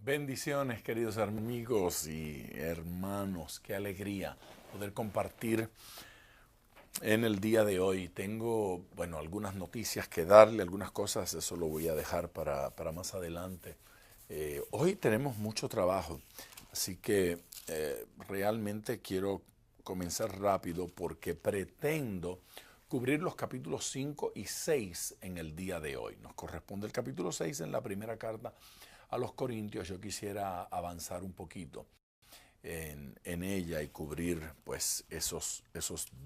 Bendiciones, queridos amigos y hermanos. Qué alegría poder compartir en el día de hoy. Tengo, algunas noticias que darle, algunas cosas, eso lo voy a dejar para más adelante. Hoy tenemos mucho trabajo, así que realmente quiero comenzar rápido porque pretendo cubrir los capítulos 5 y 6 en el día de hoy. Nos corresponde el capítulo 6 en la primera carta a los Corintios. Yo quisiera avanzar un poquito en ella y cubrir pues esos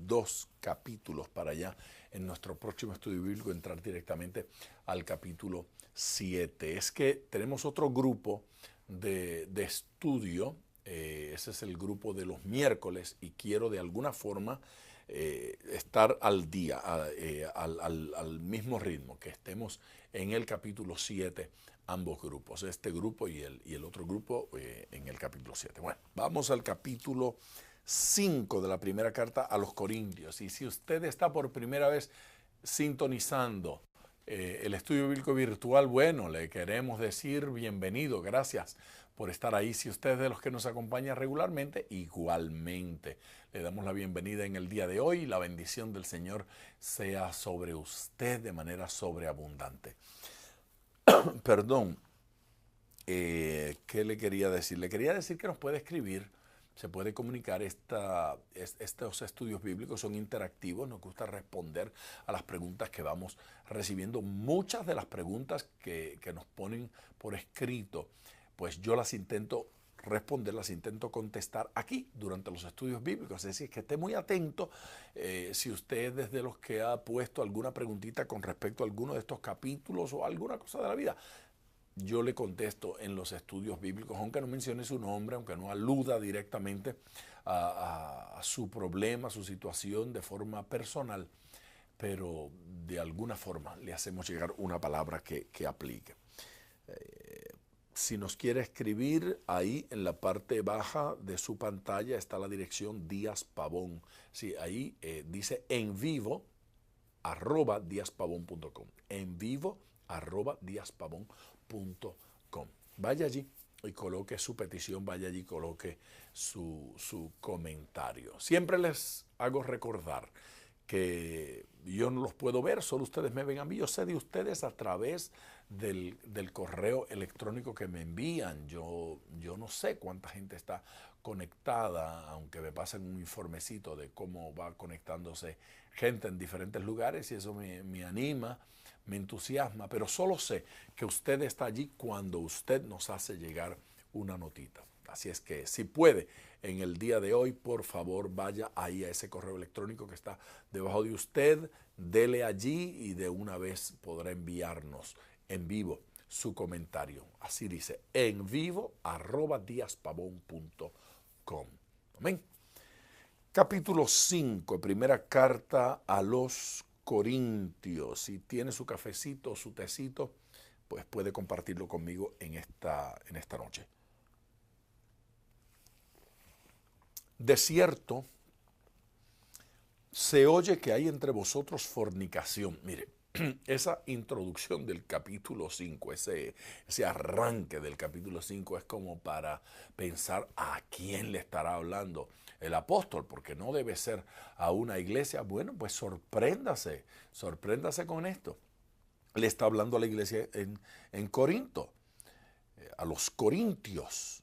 dos capítulos para allá en nuestro próximo estudio bíblico, entrar directamente al capítulo 7. Es que tenemos otro grupo de estudio, ese es el grupo de los miércoles y quiero de alguna forma estar al día, al mismo ritmo, que estemos en el capítulo 7 ambos grupos, este grupo y el otro grupo en el capítulo 7. Bueno, vamos al capítulo 5 de la primera carta a los Corintios. Y si usted está por primera vez sintonizando el estudio bíblico virtual, bueno, le queremos decir bienvenido, gracias por estar ahí. Si usted es de los que nos acompaña regularmente, igualmente le damos la bienvenida en el día de hoy. La bendición del Señor sea sobre usted de manera sobreabundante. Perdón, ¿qué le quería decir? Le quería decir que nos puede escribir, se puede comunicar. Estos estudios bíblicos son interactivos, nos gusta responder a las preguntas que vamos recibiendo. Muchas de las preguntas que nos ponen por escrito, pues yo las intento responder, las intento contestar aquí durante los estudios bíblicos. Es decir, que esté muy atento si usted es de los que ha puesto alguna preguntita con respecto a alguno de estos capítulos o alguna cosa de la vida. Yo le contesto en los estudios bíblicos, aunque no mencione su nombre, aunque no aluda directamente a su problema, a su situación de forma personal, pero de alguna forma le hacemos llegar una palabra que aplique. Si nos quiere escribir, ahí en la parte baja de su pantalla está la dirección Díaz Pavón. Sí, ahí dice en vivo @diazpavon.com. En vivo @diazpavon.com. Vaya allí y coloque su petición, vaya allí y coloque su comentario. Siempre les hago recordar que yo no los puedo ver, solo ustedes me ven a mí. Yo sé de ustedes a través del correo electrónico que me envían. Yo no sé cuánta gente está conectada, aunque me pasen un informecito de cómo va conectándose gente en diferentes lugares, y eso me anima, me entusiasma, pero solo sé que usted está allí cuando usted nos hace llegar una notita. Así es que si puede, en el día de hoy, por favor, vaya ahí a ese correo electrónico que está debajo de usted, dele allí y de una vez podrá enviarnos en vivo su comentario. Así dice, en vivo @diazpavon.com. Amén. Capítulo 5, primera carta a los Corintios. Si tiene su cafecito o su tecito, pues puede compartirlo conmigo en esta noche. De cierto, se oye que hay entre vosotros fornicación. Mire, esa introducción del capítulo 5, ese arranque del capítulo 5 es como para pensar a quién le estará hablando el apóstol, porque no debe ser a una iglesia. Bueno, pues sorpréndase con esto. Le está hablando a la iglesia en Corinto, a los corintios.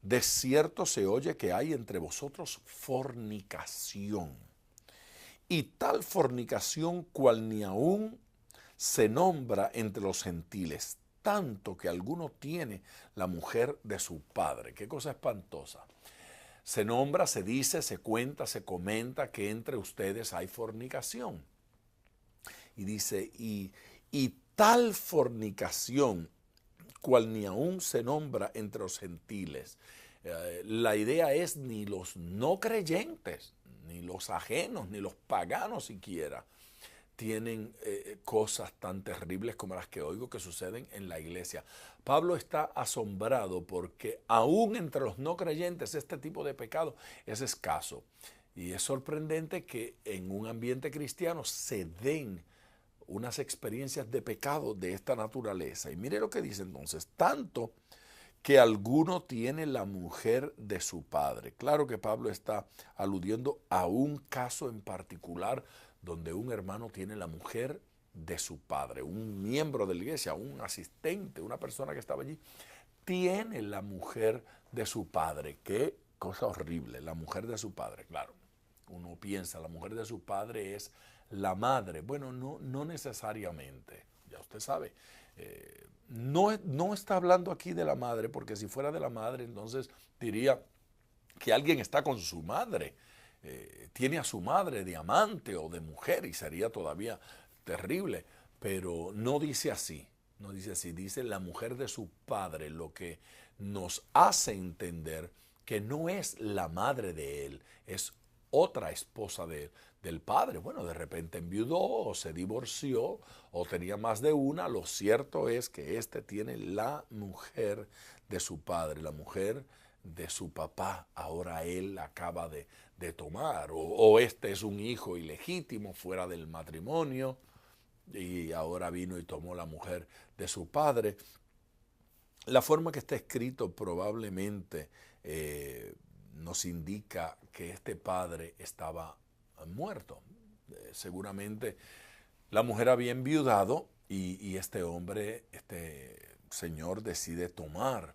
De cierto se oye que hay entre vosotros fornicación, y tal fornicación cual ni aún se nombra entre los gentiles, tanto que alguno tiene la mujer de su padre. Qué cosa espantosa. Se nombra, se dice, se cuenta, se comenta que entre ustedes hay fornicación. Y dice, y tal fornicación cual ni aún se nombra entre los gentiles. La idea es ni los no creyentes, ni los ajenos, ni los paganos siquiera, tienen cosas tan terribles como las que oigo que suceden en la iglesia. Pablo está asombrado porque aún entre los no creyentes este tipo de pecado es escaso. Y es sorprendente que en un ambiente cristiano se den unas experiencias de pecado de esta naturaleza. Y mire lo que dice entonces, tanto que alguno tiene la mujer de su padre. Claro que Pablo está aludiendo a un caso en particular donde un hermano tiene la mujer de su padre, un miembro de la iglesia, un asistente, una persona que estaba allí, tiene la mujer de su padre. Qué cosa horrible, la mujer de su padre, claro. Uno piensa, la mujer de su padre es la madre. Bueno, no necesariamente, ya usted sabe. No está hablando aquí de la madre, porque si fuera de la madre, entonces diría que alguien está con su madre, tiene a su madre de amante o de mujer, y sería todavía terrible, pero no dice así, no dice así, dice la mujer de su padre, lo que nos hace entender que no es la madre de él, es otra esposa del padre. Bueno, de repente enviudó o se divorció o tenía más de una. Lo cierto es que este tiene la mujer de su padre, la mujer de su papá. Ahora él acaba de tomar. O este es un hijo ilegítimo fuera del matrimonio y ahora vino y tomó la mujer de su padre. La forma que está escrito probablemente nos indica que este padre estaba muerto. Seguramente la mujer había enviudado y este hombre, este señor decide tomar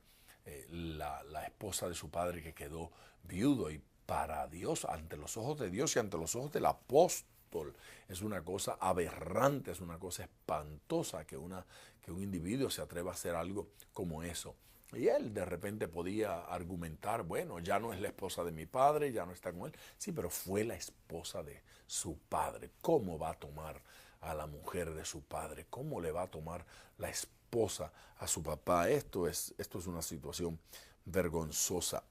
la esposa de su padre que quedó viudo, y para Dios, ante los ojos de Dios y ante los ojos del apóstol, es una cosa aberrante, es una cosa espantosa que un individuo se atreva a hacer algo como eso. Y él de repente podía argumentar, bueno, ya no es la esposa de mi padre, ya no está con él. Sí, pero fue la esposa de su padre. ¿Cómo va a tomar a la mujer de su padre? ¿Cómo le va a tomar la esposa a su papá? Esto es una situación vergonzosa.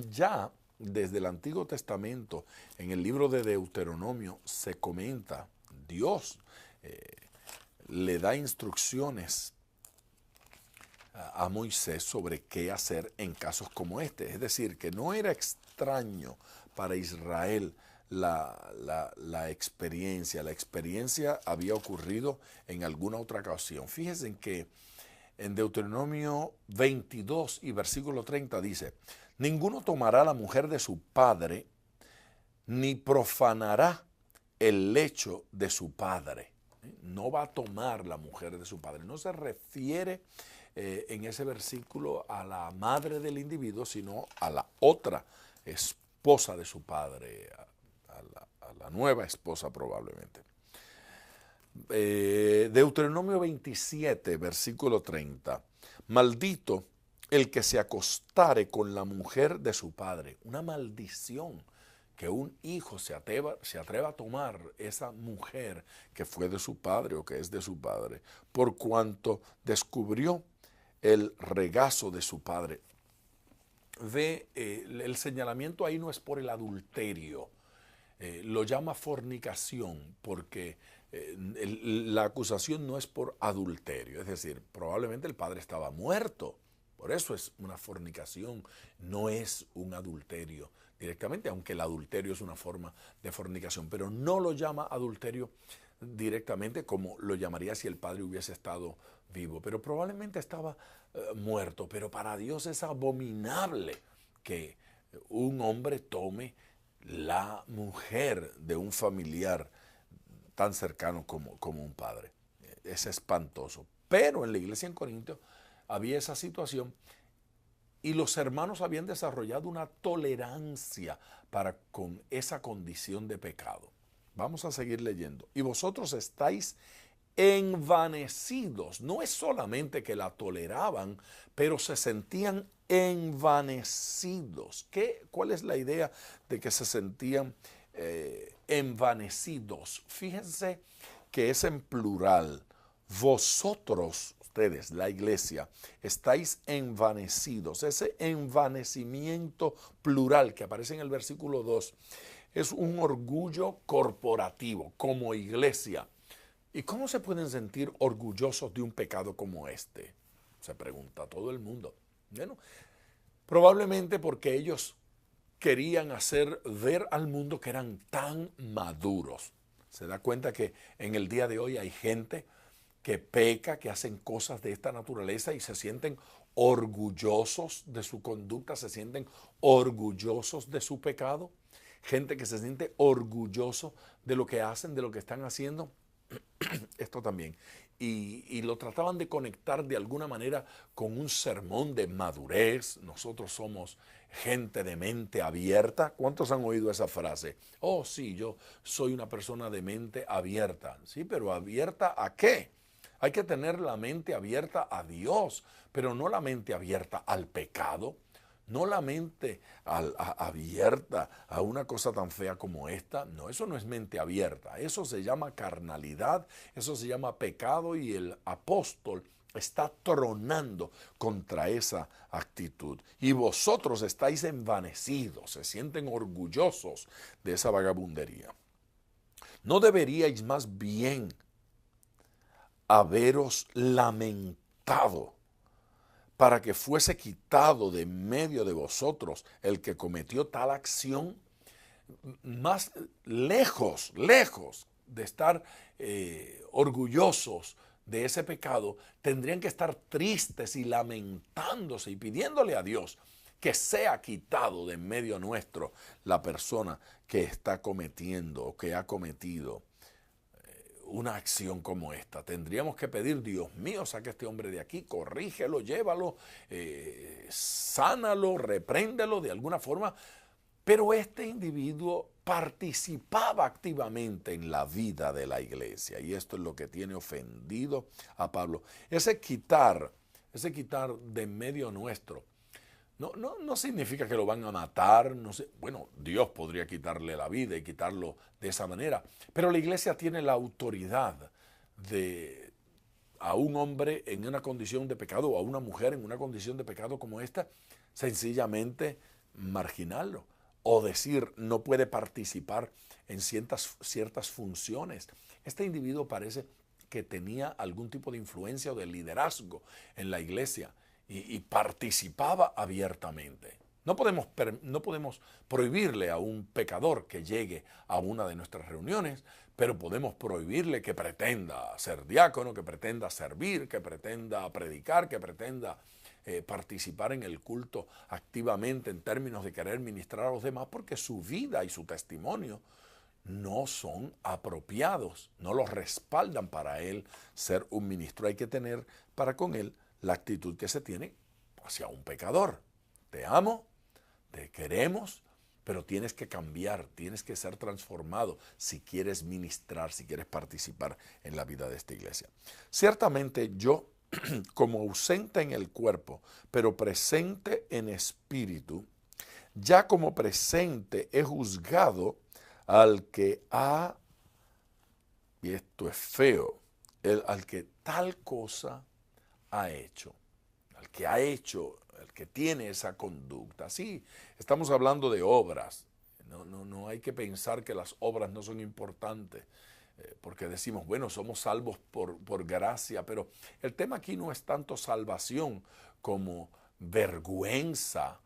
Ya desde el Antiguo Testamento, en el libro de Deuteronomio, se comenta, Dios le da instrucciones a Moisés sobre qué hacer en casos como este. Es decir, que no era extraño para Israel la experiencia. La experiencia había ocurrido en alguna otra ocasión. Fíjense que en Deuteronomio 22 y versículo 30 dice, ninguno tomará la mujer de su padre, ni profanará el lecho de su padre. No va a tomar la mujer de su padre. No se refiere en ese versículo a la madre del individuo, sino a la otra esposa de su padre, a la nueva esposa probablemente. Deuteronomio 27, versículo 30. Maldito el que se acostare con la mujer de su padre. Una maldición que un hijo se atreva a tomar esa mujer que fue de su padre o que es de su padre, por cuanto descubrió el regazo de su padre. Ve, el señalamiento ahí no es por el adulterio, lo llama fornicación porque la acusación no es por adulterio, es decir, probablemente el padre estaba muerto, por eso es una fornicación, no es un adulterio directamente, aunque el adulterio es una forma de fornicación, pero no lo llama adulterio directamente como lo llamaría si el padre hubiese estado vivo, pero probablemente estaba muerto. Pero para Dios es abominable que un hombre tome la mujer de un familiar tan cercano como un padre. Es espantoso. Pero en la iglesia en Corinto había esa situación y los hermanos habían desarrollado una tolerancia para con esa condición de pecado. Vamos a seguir leyendo. Y vosotros estáis envanecidos. No es solamente que la toleraban, pero se sentían envanecidos. ¿Cuál es la idea de que se sentían envanecidos? Fíjense que es en plural. Vosotros, ustedes, la iglesia, estáis envanecidos. Ese envanecimiento plural que aparece en el versículo 2 es un orgullo corporativo como iglesia. ¿Y cómo se pueden sentir orgullosos de un pecado como este? Se pregunta todo el mundo. Bueno, probablemente porque ellos querían hacer ver al mundo que eran tan maduros. Se da cuenta que en el día de hoy hay gente que peca, que hacen cosas de esta naturaleza y se sienten orgullosos de su conducta, se sienten orgullosos de su pecado. Gente que se siente orgulloso de lo que hacen, de lo que están haciendo. Esto también. Y lo trataban de conectar de alguna manera con un sermón de madurez. Nosotros somos gente de mente abierta. ¿Cuántos han oído esa frase? Oh, sí, yo soy una persona de mente abierta. Sí, pero ¿abierta a qué? Hay que tener la mente abierta a Dios, pero no la mente abierta al pecado. No la mente abierta a una cosa tan fea como esta. No, eso no es mente abierta. Eso se llama carnalidad, eso se llama pecado y el apóstol está tronando contra esa actitud. Y vosotros estáis envanecidos, se sienten orgullosos de esa vagabundería. ¿No deberíais más bien haberos lamentado para que fuese quitado de medio de vosotros el que cometió tal acción? Más lejos de estar orgullosos de ese pecado, tendrían que estar tristes y lamentándose y pidiéndole a Dios que sea quitado de en medio nuestro la persona que está cometiendo o que ha cometido una acción como esta. Tendríamos que pedir: Dios mío, saca a este hombre de aquí, corrígelo, llévalo, sánalo, repréndelo de alguna forma. Pero este individuo participaba activamente en la vida de la iglesia, y esto es lo que tiene ofendido a Pablo. Ese quitar de en medio nuestro no significa que lo van a matar. No sé. Bueno, Dios podría quitarle la vida y quitarlo de esa manera, pero la iglesia tiene la autoridad de a un hombre en una condición de pecado o a una mujer en una condición de pecado como esta, sencillamente marginarlo o decir no puede participar en ciertas funciones. Este individuo parece que tenía algún tipo de influencia o de liderazgo en la iglesia y participaba abiertamente. No podemos prohibirle a un pecador que llegue a una de nuestras reuniones, pero podemos prohibirle que pretenda ser diácono, que pretenda servir, que pretenda predicar, que pretenda participar en el culto activamente en términos de querer ministrar a los demás, porque su vida y su testimonio no son apropiados, no los respaldan para él ser un ministro. Hay que tener para con él la actitud que se tiene hacia un pecador. Te amo, te queremos, pero tienes que cambiar, tienes que ser transformado si quieres ministrar, si quieres participar en la vida de esta iglesia. Ciertamente yo, como ausente en el cuerpo, pero presente en espíritu, ya como presente he juzgado al que ha, y esto es feo, al que tal cosa ha hecho, al que ha hecho, el que tiene esa conducta. Sí, estamos hablando de obras. No hay que pensar que las obras no son importantes, porque decimos, bueno, somos salvos por gracia, pero el tema aquí no es tanto salvación como vergüenza,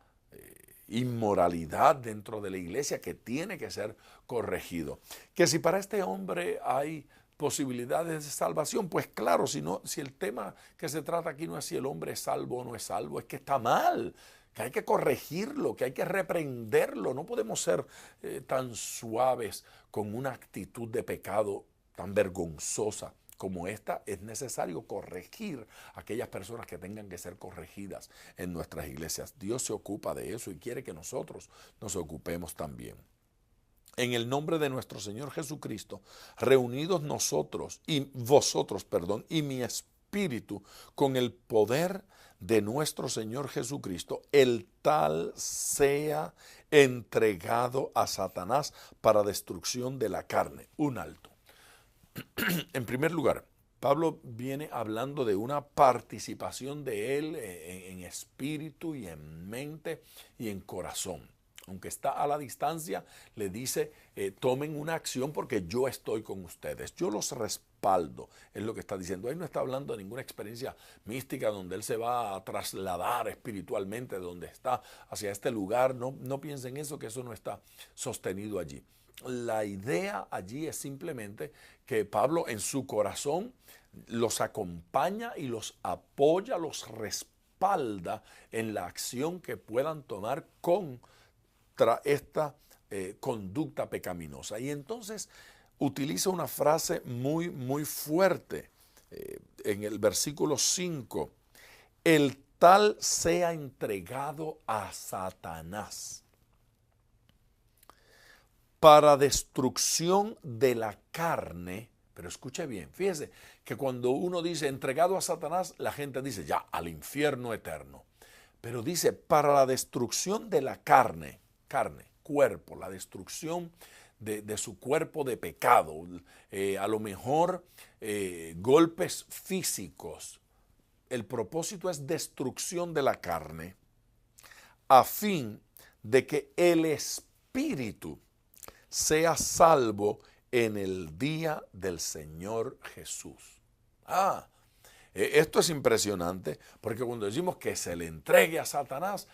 inmoralidad dentro de la iglesia que tiene que ser corregido. Que si para este hombre hay posibilidades de salvación, pues claro, si el tema que se trata aquí no es si el hombre es salvo o no es salvo, es que está mal, que hay que corregirlo, que hay que reprenderlo. No podemos ser tan suaves con una actitud de pecado tan vergonzosa como esta. Es necesario corregir a aquellas personas que tengan que ser corregidas en nuestras iglesias. Dios se ocupa de eso y quiere que nosotros nos ocupemos también. En el nombre de nuestro Señor Jesucristo, reunidos nosotros y vosotros, y mi espíritu con el poder de nuestro Señor Jesucristo, el tal sea entregado a Satanás para destrucción de la carne. Un alto. En primer lugar, Pablo viene hablando de una participación de él en espíritu y en mente y en corazón. Aunque está a la distancia, le dice, tomen una acción porque yo estoy con ustedes. Yo los respaldo, es lo que está diciendo. Él no está hablando de ninguna experiencia mística donde él se va a trasladar espiritualmente de donde está hacia este lugar. No piensen eso, que eso no está sostenido allí. La idea allí es simplemente que Pablo en su corazón los acompaña y los apoya, los respalda respalda en la acción que puedan tomar contra esta conducta pecaminosa. Y entonces utiliza una frase muy, muy fuerte en el versículo 5. El tal sea entregado a Satanás para destrucción de la carne. Pero escuche bien, fíjese que cuando uno dice entregado a Satanás, la gente dice ya al infierno eterno. Pero dice para la destrucción de la carne, cuerpo, la destrucción de su cuerpo de pecado, a lo mejor golpes físicos. El propósito es destrucción de la carne a fin de que el espíritu sea salvo en el día del Señor Jesús. Esto es impresionante porque cuando decimos que se le entregue a Satanás,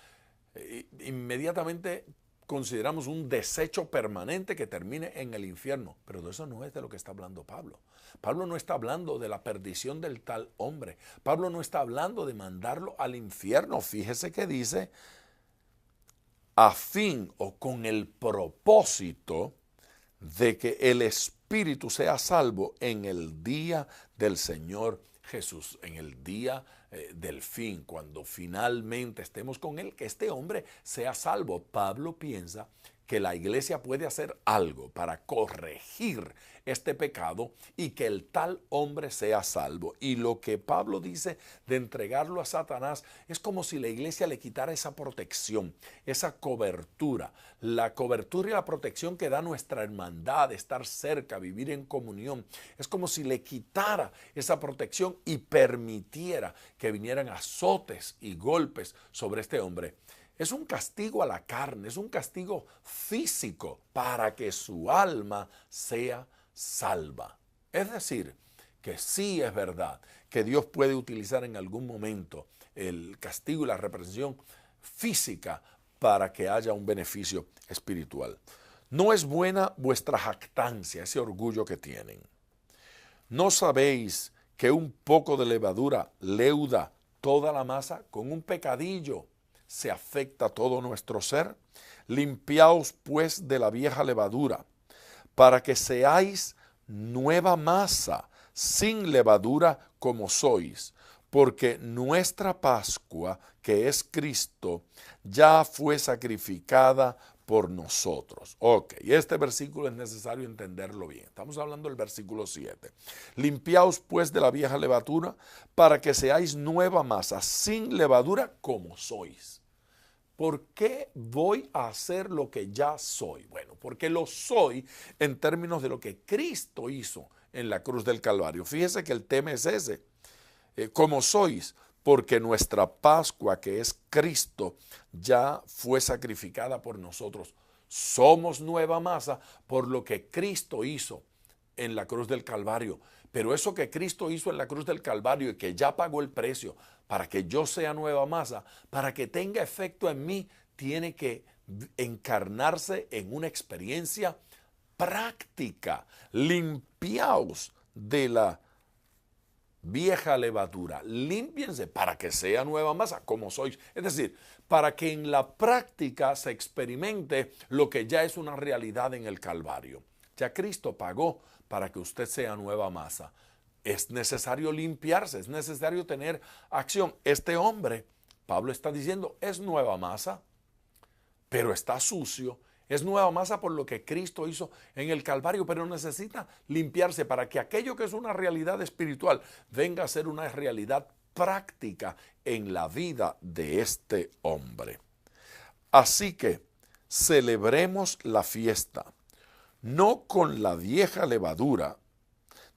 inmediatamente consideramos un desecho permanente que termine en el infierno. Pero de eso no es de lo que está hablando Pablo. Pablo no está hablando de la perdición del tal hombre. Pablo no está hablando de mandarlo al infierno. Fíjese que dice, a fin o con el propósito de que el espíritu sea salvo en el día del Señor Jesús, en el día del fin, cuando finalmente estemos con él, que este hombre sea salvo. Pablo piensa que la iglesia puede hacer algo para corregir este pecado y que el tal hombre sea salvo. Y lo que Pablo dice de entregarlo a Satanás es como si la iglesia le quitara esa protección, esa cobertura, la cobertura y la protección que da nuestra hermandad, estar cerca, vivir en comunión. Es como si le quitara esa protección y permitiera que vinieran azotes y golpes sobre este hombre. Es un castigo a la carne, es un castigo físico para que su alma sea salva. Es decir, que sí es verdad que Dios puede utilizar en algún momento el castigo y la represión física para que haya un beneficio espiritual. No es buena vuestra jactancia, ese orgullo que tienen. ¿No sabéis que un poco de levadura leuda toda la masa? Con un pecadillo se afecta todo nuestro ser. Limpiaos pues de la vieja levadura, para que seáis nueva masa, sin levadura como sois, porque nuestra Pascua, que es Cristo, ya fue sacrificada por nosotros. Ok, este versículo es necesario entenderlo bien. Estamos hablando del versículo 7. Limpiaos pues de la vieja levadura, para que seáis nueva masa, sin levadura como sois. ¿Por qué voy a hacer lo que ya soy? Bueno, porque lo soy en términos de lo que Cristo hizo en la cruz del Calvario. Fíjese que el tema es ese. Como sois, porque nuestra Pascua, que es Cristo, ya fue sacrificada por nosotros. Somos nueva masa por lo que Cristo hizo en la cruz del Calvario. Pero eso que Cristo hizo en la cruz del Calvario y que ya pagó el precio para que yo sea nueva masa, para que tenga efecto en mí, tiene que encarnarse en una experiencia práctica. Limpiaos de la vieja levadura, límpiense para que sea nueva masa como sois. Es decir, para que en la práctica se experimente lo que ya es una realidad en el Calvario. Ya Cristo pagó para que usted sea nueva masa. Es necesario limpiarse, es necesario tener acción. Este hombre, Pablo está diciendo, es nueva masa, pero está sucio. Es nueva masa por lo que Cristo hizo en el Calvario, pero necesita limpiarse para que aquello que es una realidad espiritual venga a ser una realidad práctica en la vida de este hombre. Así que celebremos la fiesta, no con la vieja levadura,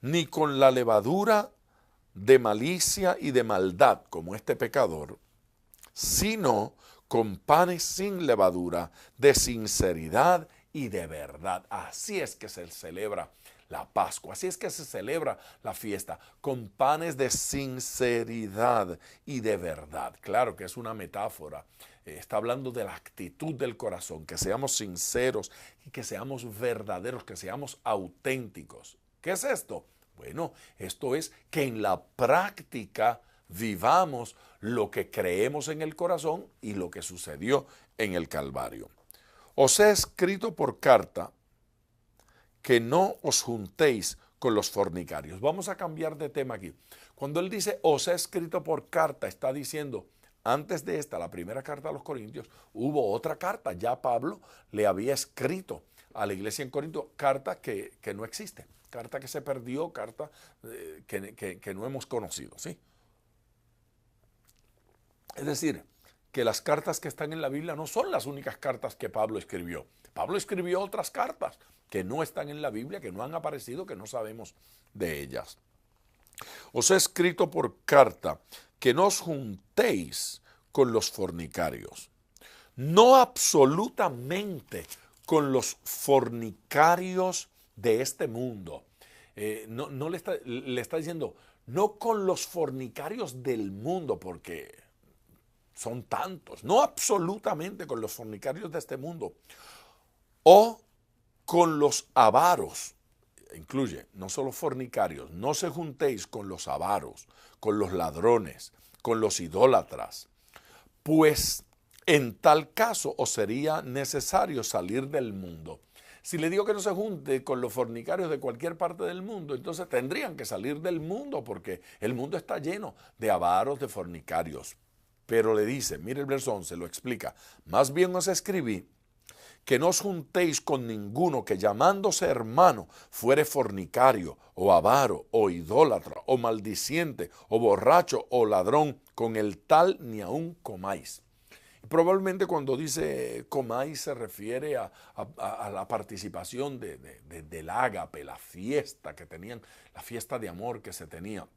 ni con la levadura de malicia y de maldad, como este pecador, sino con panes sin levadura, de sinceridad y de verdad. Así es que se celebra la Pascua, así es que se celebra la fiesta, con panes de sinceridad y de verdad. Claro que es una metáfora, está hablando de la actitud del corazón, que seamos sinceros y que seamos verdaderos, que seamos auténticos. ¿Qué es esto? Bueno, esto es que en la práctica vivamos lo que creemos en el corazón y lo que sucedió en el Calvario. Os he escrito por carta que no os juntéis con los fornicarios. Vamos a cambiar de tema aquí. Cuando él dice os he escrito por carta, está diciendo, antes de esta, la primera carta a los Corintios, hubo otra carta. Ya Pablo le había escrito a la iglesia en Corinto carta que no existe, carta que se perdió, carta que no hemos conocido, ¿sí? Es decir, que las cartas que están en la Biblia no son las únicas cartas que Pablo escribió. Pablo escribió otras cartas que no están en la Biblia, que no han aparecido, que no sabemos de ellas. Os he escrito por carta que no os juntéis con los fornicarios. No absolutamente con los fornicarios de este mundo. No le está diciendo, no con los fornicarios del mundo, porque son tantos. No absolutamente con los fornicarios de este mundo. O con los avaros. Incluye no solo fornicarios, no se juntéis con los avaros, con los ladrones, con los idólatras, pues en tal caso os sería necesario salir del mundo. Si le digo que no se junte con los fornicarios de cualquier parte del mundo, entonces tendrían que salir del mundo porque el mundo está lleno de avaros, de fornicarios. Pero le dice, mire el verso 11, lo explica, más bien os escribí que no os juntéis con ninguno que llamándose hermano fuere fornicario, o avaro, o idólatra, o maldiciente, o borracho, o ladrón, con el tal ni aun comáis. Probablemente cuando dice comáis se refiere a la participación del ágape, la fiesta que tenían, la fiesta de amor que se tenía.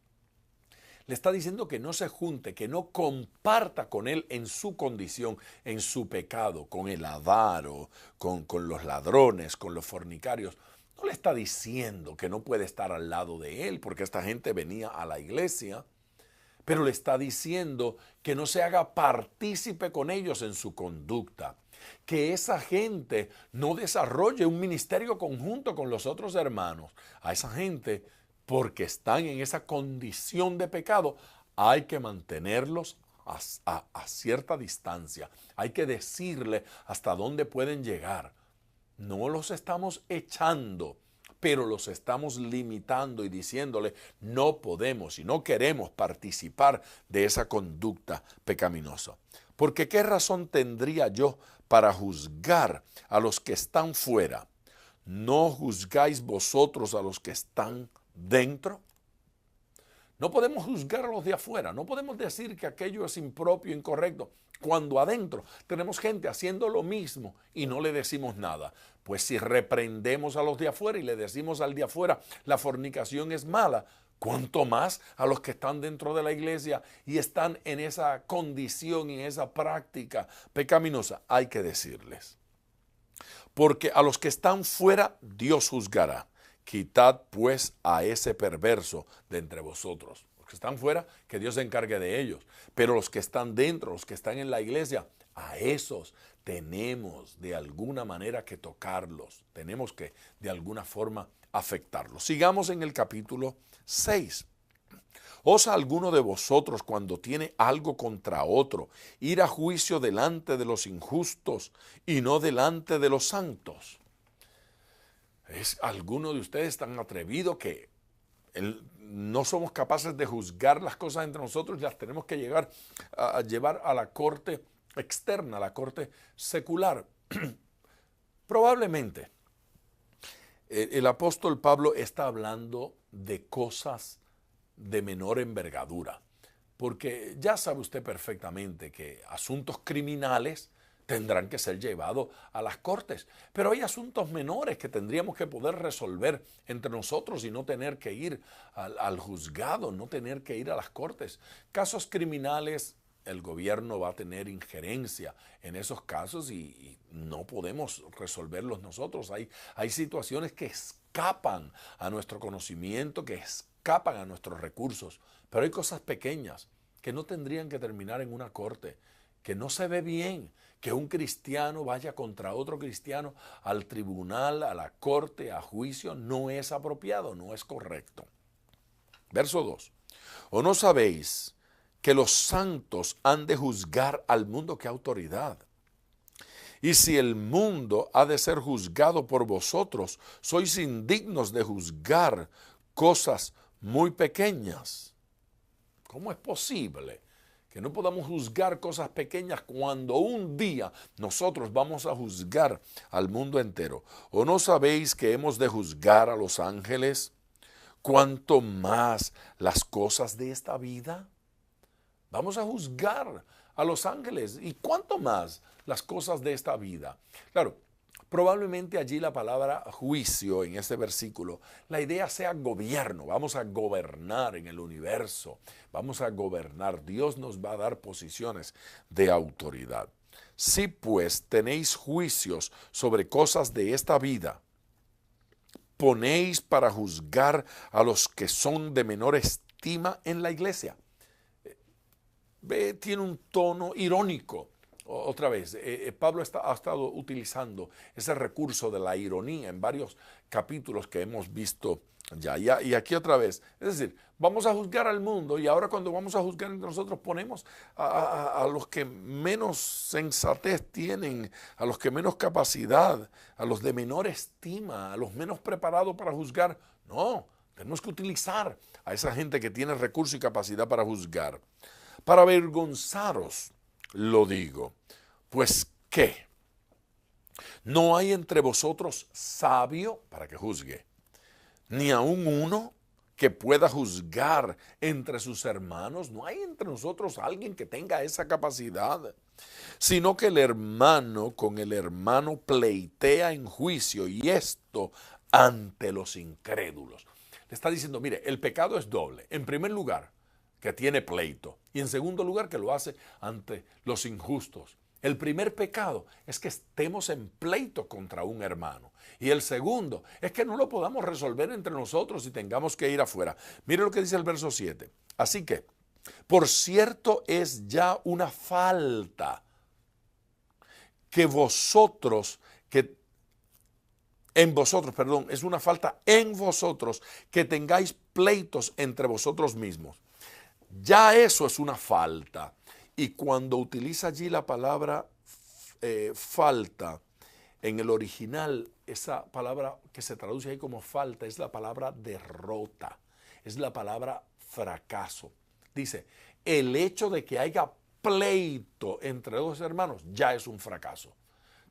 Le está diciendo que no se junte, que no comparta con él en su condición, en su pecado, con el avaro, con los ladrones, con los fornicarios. No le está diciendo que no puede estar al lado de él, porque esta gente venía a la iglesia, pero le está diciendo que no se haga partícipe con ellos en su conducta, que esa gente no desarrolle un ministerio conjunto con los otros hermanos. A esa gente, porque están en esa condición de pecado, hay que mantenerlos a cierta distancia. Hay que decirle hasta dónde pueden llegar. No los estamos echando, pero los estamos limitando y diciéndole no podemos y no queremos participar de esa conducta pecaminosa. Porque ¿qué razón tendría yo para juzgar a los que están fuera? ¿No juzgáis vosotros a los que están dentro? No podemos juzgar a los de afuera, no podemos decir que aquello es impropio, incorrecto, cuando adentro tenemos gente haciendo lo mismo y no le decimos nada. Pues si reprendemos a los de afuera y le decimos al de afuera la fornicación es mala, ¿cuánto más a los que están dentro de la iglesia y están en esa condición y en esa práctica pecaminosa? Hay que decirles. Porque a los que están fuera Dios juzgará. Quitad pues a ese perverso de entre vosotros. Los que están fuera, que Dios se encargue de ellos. Pero los que están dentro, los que están en la iglesia, a esos tenemos de alguna manera que tocarlos. Tenemos que de alguna forma afectarlos. Sigamos en el capítulo 6. ¿Osa alguno de vosotros cuando tiene algo contra otro ir a juicio delante de los injustos y no delante de los santos? ¿Es alguno de ustedes tan atrevido que no somos capaces de juzgar las cosas entre nosotros y las tenemos que llevar a la corte externa, a la corte secular? Probablemente el apóstol Pablo está hablando de cosas de menor envergadura, porque ya sabe usted perfectamente que asuntos criminales tendrán que ser llevados a las cortes. Pero hay asuntos menores que tendríamos que poder resolver entre nosotros y no tener que ir al juzgado, no tener que ir a las cortes. Casos criminales, el gobierno va a tener injerencia en esos casos y no podemos resolverlos nosotros. Hay situaciones que escapan a nuestro conocimiento, que escapan a nuestros recursos. Pero hay cosas pequeñas que no tendrían que terminar en una corte, que no se ve bien que un cristiano vaya contra otro cristiano al tribunal, a la corte, a juicio. No es apropiado, no es correcto. Verso 2. ¿O no sabéis que los santos han de juzgar al mundo, ¿qué autoridad? Y si el mundo ha de ser juzgado por vosotros, sois indignos de juzgar cosas muy pequeñas. ¿Cómo es posible que no podamos juzgar cosas pequeñas cuando un día nosotros vamos a juzgar al mundo entero? ¿O no sabéis que hemos de juzgar a los ángeles? ¿Cuánto más las cosas de esta vida? Vamos a juzgar a los ángeles. ¿Y cuánto más las cosas de esta vida? Claro, probablemente allí la palabra juicio en este versículo, la idea sea gobierno. Vamos a gobernar en el universo. Vamos a gobernar. Dios nos va a dar posiciones de autoridad. Si pues tenéis juicios sobre cosas de esta vida, ponéis para juzgar a los que son de menor estima en la iglesia. Tiene un tono irónico. Otra vez, Pablo ha estado utilizando ese recurso de la ironía en varios capítulos que hemos visto ya. Y aquí otra vez, es decir, vamos a juzgar al mundo y ahora cuando vamos a juzgar entre nosotros ponemos a los que menos sensatez tienen, a los que menos capacidad, a los de menor estima, a los menos preparados para juzgar. No, tenemos que utilizar a esa gente que tiene recurso y capacidad para juzgar. Para avergonzaros, lo digo, pues ¿qué? ¿No hay entre vosotros sabio para que juzgue? Ni aun uno que pueda juzgar entre sus hermanos. ¿No hay entre nosotros alguien que tenga esa capacidad? Sino que el hermano con el hermano pleitea en juicio, y esto ante los incrédulos. Le está diciendo, mire, el pecado es doble. En primer lugar, que tiene pleito. Y en segundo lugar, que lo hace ante los injustos. El primer pecado es que estemos en pleito contra un hermano. Y el segundo es que no lo podamos resolver entre nosotros y tengamos que ir afuera. Mire lo que dice el verso 7. Así que, por cierto, es ya una falta que es una falta en vosotros que tengáis pleitos entre vosotros mismos. Ya eso es una falta. Y cuando utiliza allí la palabra falta, en el original, esa palabra que se traduce ahí como falta es la palabra derrota, es la palabra fracaso. Dice, el hecho de que haya pleito entre dos hermanos ya es un fracaso.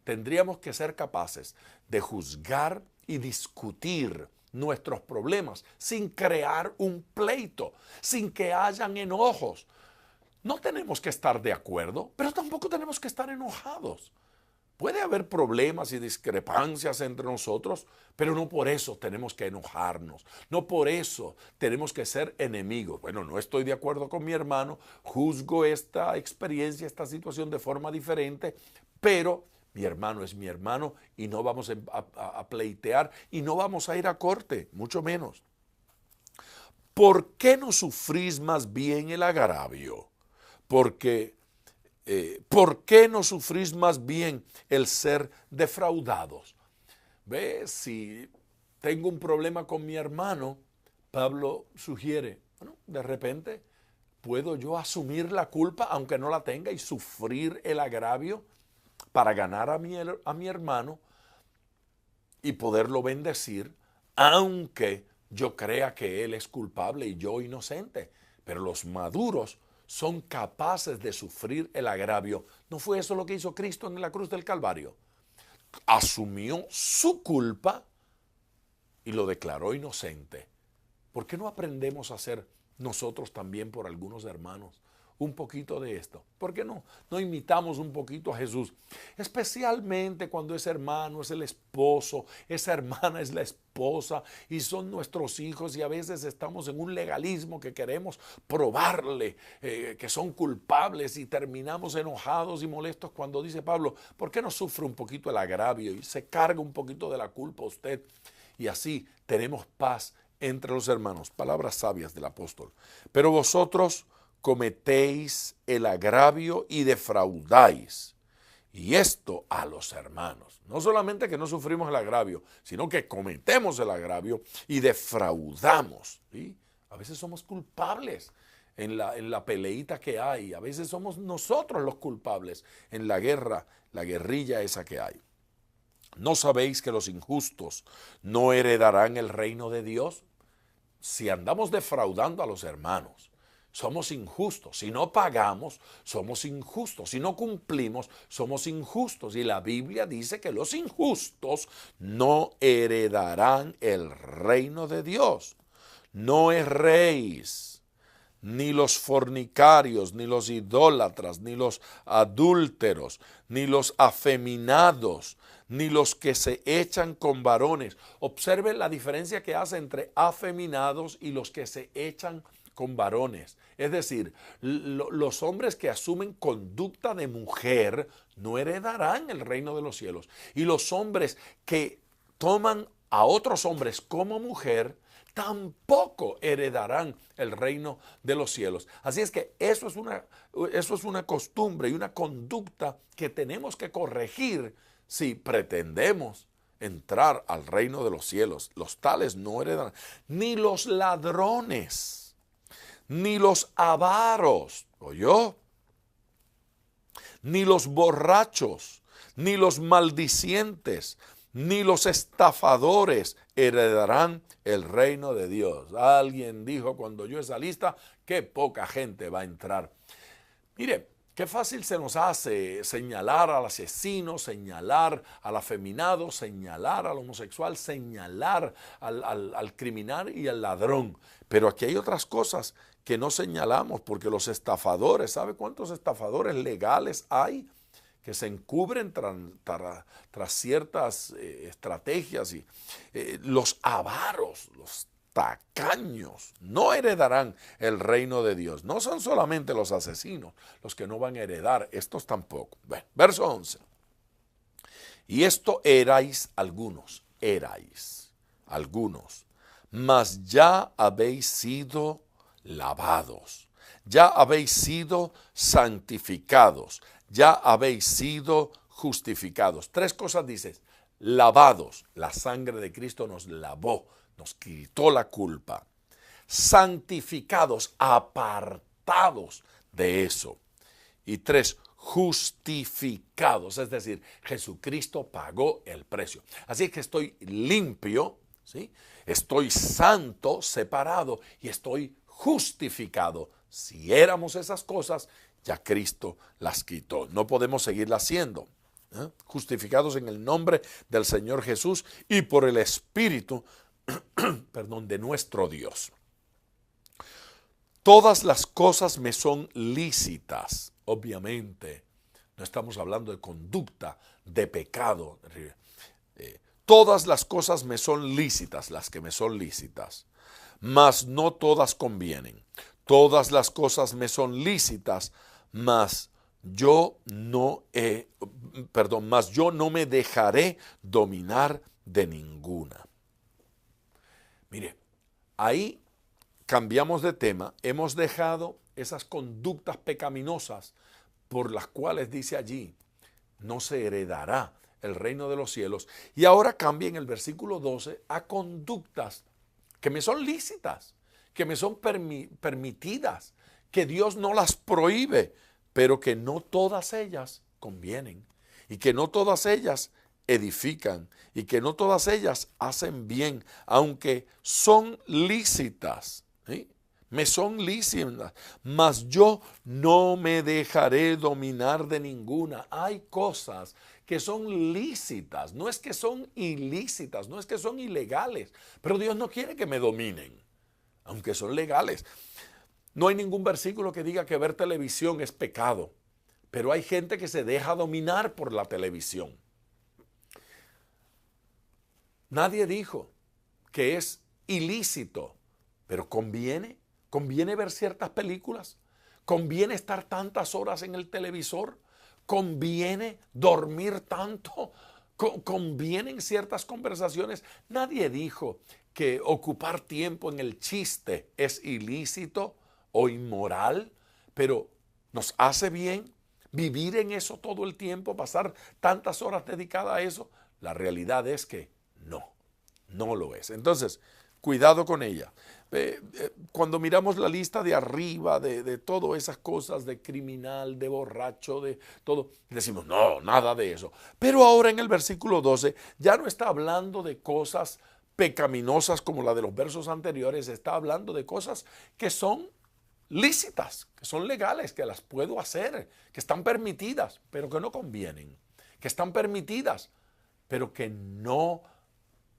Tendríamos que ser capaces de juzgar y discutir nuestros problemas sin crear un pleito, sin que hayan enojos. No tenemos que estar de acuerdo, pero tampoco tenemos que estar enojados. Puede haber problemas y discrepancias entre nosotros, pero no por eso tenemos que enojarnos. No por eso tenemos que ser enemigos. Bueno, no estoy de acuerdo con mi hermano, juzgo esta experiencia, esta situación de forma diferente, pero mi hermano es mi hermano y no vamos a pleitear y no vamos a ir a corte, mucho menos. ¿Por qué no sufrís más bien el agravio? Porque, ¿por qué no sufrís más bien el ser defraudados? ¿Ves? Si tengo un problema con mi hermano, Pablo sugiere, bueno, de repente, ¿puedo yo asumir la culpa aunque no la tenga y sufrir el agravio para ganar a mi hermano y poderlo bendecir, aunque yo crea que él es culpable y yo inocente? Pero los maduros son capaces de sufrir el agravio. ¿No fue eso lo que hizo Cristo en la cruz del Calvario? Asumió su culpa y lo declaró inocente. ¿Por qué no aprendemos a hacer nosotros también por algunos hermanos un poquito de esto? ¿Por qué no? No imitamos un poquito a Jesús, especialmente cuando ese hermano es el esposo, esa hermana es la esposa y son nuestros hijos, y a veces estamos en un legalismo que queremos probarle que son culpables y terminamos enojados y molestos cuando dice Pablo, ¿por qué no sufre un poquito el agravio y se carga un poquito de la culpa usted? Y así tenemos paz entre los hermanos. Palabras sabias del apóstol. Pero vosotros cometéis el agravio y defraudáis. Y esto a los hermanos. No solamente que no sufrimos el agravio, sino que cometemos el agravio y defraudamos. ¿Sí? A veces somos culpables en la peleita que hay. A veces somos nosotros los culpables en la guerra, la guerrilla esa que hay. ¿No sabéis que los injustos no heredarán el reino de Dios? Si andamos defraudando a los hermanos, somos injustos. Si no pagamos, somos injustos. Si no cumplimos, somos injustos. Y la Biblia dice que los injustos no heredarán el reino de Dios. No erréis, ni los fornicarios, ni los idólatras, ni los adúlteros, ni los afeminados, ni los que se echan con varones. Observen la diferencia que hace entre afeminados y los que se echan con varones. Es decir, los hombres que asumen conducta de mujer no heredarán el reino de los cielos. Y los hombres que toman a otros hombres como mujer tampoco heredarán el reino de los cielos. Así es que eso es una costumbre y una conducta que tenemos que corregir si pretendemos entrar al reino de los cielos. Los tales no heredarán, ni los ladrones, ni los avaros, ¿oyó? Ni los borrachos, ni los maldicientes, ni los estafadores heredarán el reino de Dios. Alguien dijo cuando oyó esa lista que poca gente va a entrar. Mire, qué fácil se nos hace señalar al asesino, señalar al afeminado, señalar al homosexual, señalar al criminal y al ladrón. Pero aquí hay otras cosas que no señalamos, porque los estafadores, ¿sabe cuántos estafadores legales hay que se encubren tras ciertas estrategias? Y los avaros, los tacaños, no heredarán el reino de Dios. No son solamente los asesinos los que no van a heredar, estos tampoco. Bueno, verso 11. Y esto erais algunos, mas ya habéis sido lavados, ya habéis sido santificados, ya habéis sido justificados. Tres cosas dices: lavados, la sangre de Cristo nos lavó, nos quitó la culpa. Santificados, apartados de eso. Y tres, justificados, es decir, Jesucristo pagó el precio. Así que estoy limpio, ¿sí? Estoy santo, separado, y estoy justificado. Si éramos esas cosas, ya Cristo las quitó. No podemos seguirlas haciendo. Justificados en el nombre del Señor Jesús y por el Espíritu, de nuestro Dios. Todas las cosas me son lícitas. Obviamente, no estamos hablando de conducta, de pecado. Todas las cosas me son lícitas, las que me son lícitas, mas no todas convienen. Todas las cosas me son lícitas, mas yo no me dejaré dominar de ninguna. Mire, ahí cambiamos de tema. Hemos dejado esas conductas pecaminosas por las cuales dice allí, no se heredará el reino de los cielos. Y ahora cambia en el versículo 12 a conductas que me son lícitas, que me son permitidas, que Dios no las prohíbe, pero que no todas ellas convienen y que no todas ellas edifican y que no todas ellas hacen bien, aunque son lícitas, ¿sí? Me son lícitas, mas yo no me dejaré dominar de ninguna. Hay cosas que son lícitas, no es que son ilícitas, no es que son ilegales, pero Dios no quiere que me dominen, aunque son legales. No hay ningún versículo que diga que ver televisión es pecado, pero hay gente que se deja dominar por la televisión. Nadie dijo que es ilícito, pero conviene ver ciertas películas, conviene estar tantas horas en el televisor, conviene dormir tanto, convienen ciertas conversaciones. Nadie dijo que ocupar tiempo en el chiste es ilícito o inmoral, pero nos hace bien vivir en eso todo el tiempo, pasar tantas horas dedicadas a eso. La realidad es que no lo es. Entonces, cuidado con ella. Cuando miramos la lista de arriba de todas esas cosas, de criminal, de borracho, de todo, decimos, no, nada de eso. Pero ahora en el versículo 12 ya no está hablando de cosas pecaminosas como la de los versos anteriores, está hablando de cosas que son lícitas, que son legales, que las puedo hacer, que están permitidas, pero que no convienen, que están permitidas, pero que no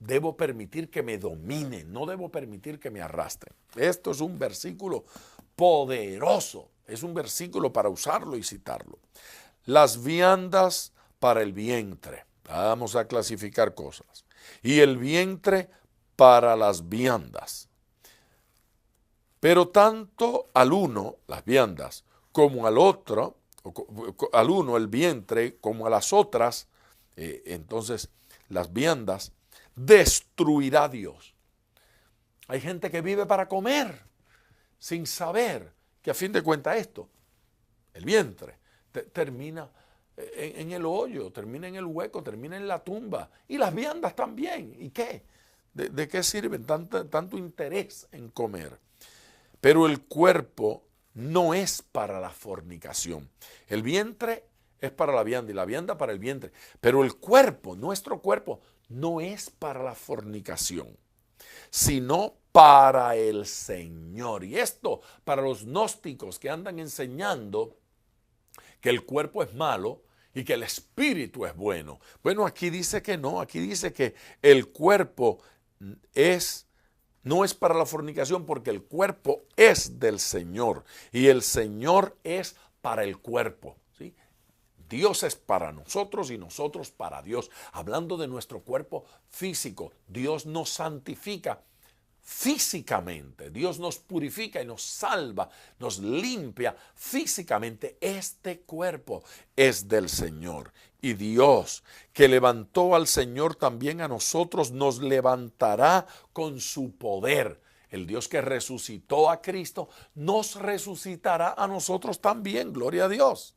debo permitir que me dominen, no debo permitir que me arrastren. Esto es un versículo poderoso, es un versículo para usarlo y citarlo. Las viandas para el vientre, vamos a clasificar cosas, y el vientre para las viandas. Pero tanto al uno, las viandas, como al otro, al uno el vientre, como a las otras, entonces las viandas, destruirá Dios. Hay gente que vive para comer sin saber que a fin de cuentas esto, el vientre, termina en el hoyo, termina en el hueco, termina en la tumba. Y las viandas también. ¿Y qué? ¿De qué sirven tanto interés en comer? Pero el cuerpo no es para la fornicación. El vientre es para la vianda y la vianda para el vientre. Pero el cuerpo, nuestro cuerpo, no es para la fornicación, sino para el Señor. Y esto para los gnósticos que andan enseñando que el cuerpo es malo y que el espíritu es bueno. Bueno, aquí dice que no, aquí dice que el cuerpo no es para la fornicación porque el cuerpo es del Señor y el Señor es para el cuerpo. ¿Sí? Dios es para nosotros y nosotros para Dios. Hablando de nuestro cuerpo físico, Dios nos santifica físicamente. Dios nos purifica y nos salva, nos limpia físicamente. Este cuerpo es del Señor. Y Dios, que levantó al Señor, también a nosotros nos levantará con su poder. El Dios que resucitó a Cristo nos resucitará a nosotros también. Gloria a Dios.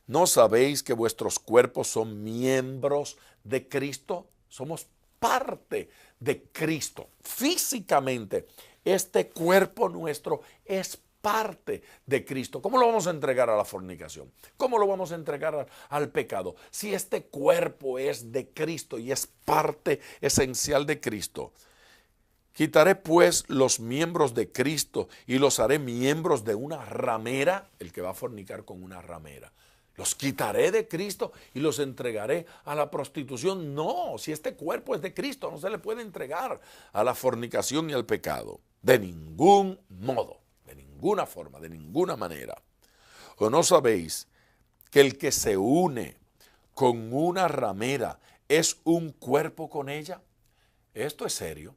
¿No sabéis que vuestros cuerpos son miembros de Cristo? Somos parte de Cristo. Físicamente, este cuerpo nuestro es parte de Cristo. ¿Cómo lo vamos a entregar a la fornicación? ¿Cómo lo vamos a entregar al pecado? Si este cuerpo es de Cristo y es parte esencial de Cristo. Quitaré pues los miembros de Cristo y los haré miembros de una ramera, el que va a fornicar con una ramera. Los quitaré de Cristo y los entregaré a la prostitución. No, si este cuerpo es de Cristo, no se le puede entregar a la fornicación y al pecado. De ningún modo, de ninguna forma, de ninguna manera. ¿O no sabéis que el que se une con una ramera es un cuerpo con ella? Esto es serio.